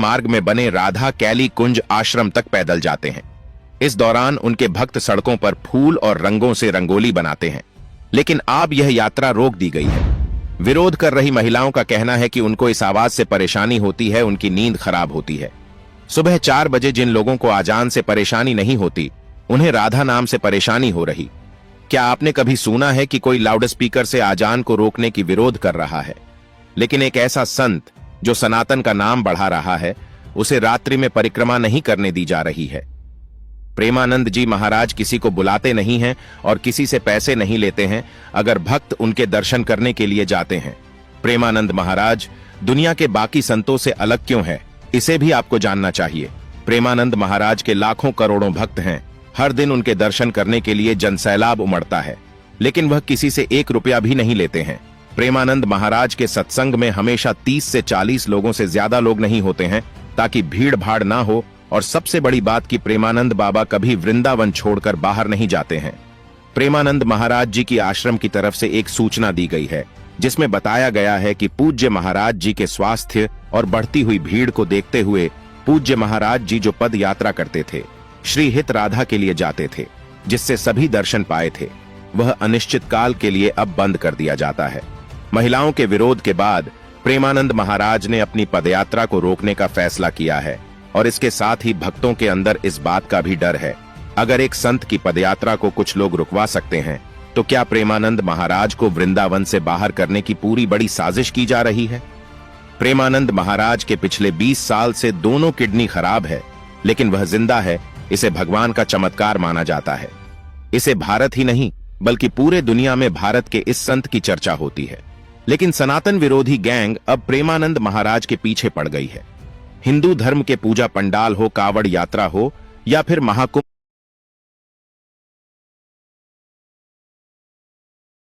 मार्ग में बने राधा कैली कुंज आश्रम तक पैदल जाते हैं। इस दौरान उनके भक्त सड़कों पर फूल और रंगों से रंगोली बनाते हैं, लेकिन अब यह यात्रा रोक दी गई है। विरोध कर रही महिलाओं का कहना है कि उनको इस आवाज से परेशानी होती है, उनकी नींद खराब होती है। सुबह 4 बजे जिन लोगों को आजान से परेशानी नहीं होती, उन्हें राधा नाम से परेशानी हो रही। क्या आपने कभी सुना है कि कोई लाउड स्पीकर से आजान को रोकने की विरोध कर रहा है? लेकिन एक ऐसा संत जो सनातन का नाम बढ़ा रहा है, उसे रात्रि में परिक्रमा नहीं करने दी जा रही है। प्रेमानंद जी महाराज किसी को बुलाते नहीं हैं और किसी से पैसे नहीं लेते हैं अगर भक्त उनके दर्शन करने के लिए जाते हैं। प्रेमानंद महाराज दुनिया के बाकी संतों से अलग क्यों है, इसे भी आपको जानना चाहिए। प्रेमानंद महाराज के लाखों करोड़ों भक्त हैं। हर दिन उनके दर्शन करने के लिए जनसैलाब उमड़ता है, लेकिन वह किसी से 1 रुपया भी नहीं लेते हैं। प्रेमानंद महाराज के सत्संग में हमेशा 30 से 40 लोगों से ज्यादा लोग नहीं होते हैं, ताकि भीड़ भाड़ ना हो। और सबसे बड़ी बात कि प्रेमानंद बाबा कभी वृंदावन छोड़कर बाहर नहीं जाते हैं। प्रेमानंद महाराज जी की आश्रम की तरफ से एक सूचना दी गई है, जिसमें बताया गया है कि पूज्य महाराज जी के स्वास्थ्य और बढ़ती हुई भीड़ को देखते हुए पूज्य महाराज जी जो पद यात्रा करते थे, श्री हित राधा के लिए जाते थे, जिससे सभी दर्शन पाए थे, वह अनिश्चित काल के लिए अब बंद कर दिया जाता है। महिलाओं के विरोध के बाद प्रेमानंद महाराज ने अपनी पदयात्रा को रोकने का फैसला किया है, और इसके साथ ही भक्तों के अंदर इस बात का भी डर है, अगर एक संत की पदयात्रा को कुछ लोग रुकवा सकते हैं, तो क्या प्रेमानंद महाराज को वृंदावन से बाहर करने की पूरी बड़ी साजिश की जा रही है? प्रेमानंद महाराज के पिछले 20 साल से दोनों किडनी खराब है, लेकिन वह जिंदा है। इसे भगवान का चमत्कार माना जाता है। इसे भारत ही नहीं बल्कि पूरे दुनिया में भारत के इस संत की चर्चा होती है। लेकिन सनातन विरोधी गैंग अब प्रेमानंद महाराज के पीछे पड़ गई है। हिंदू धर्म के पूजा पंडाल हो, कावड़ यात्रा हो या फिर महाकुंभ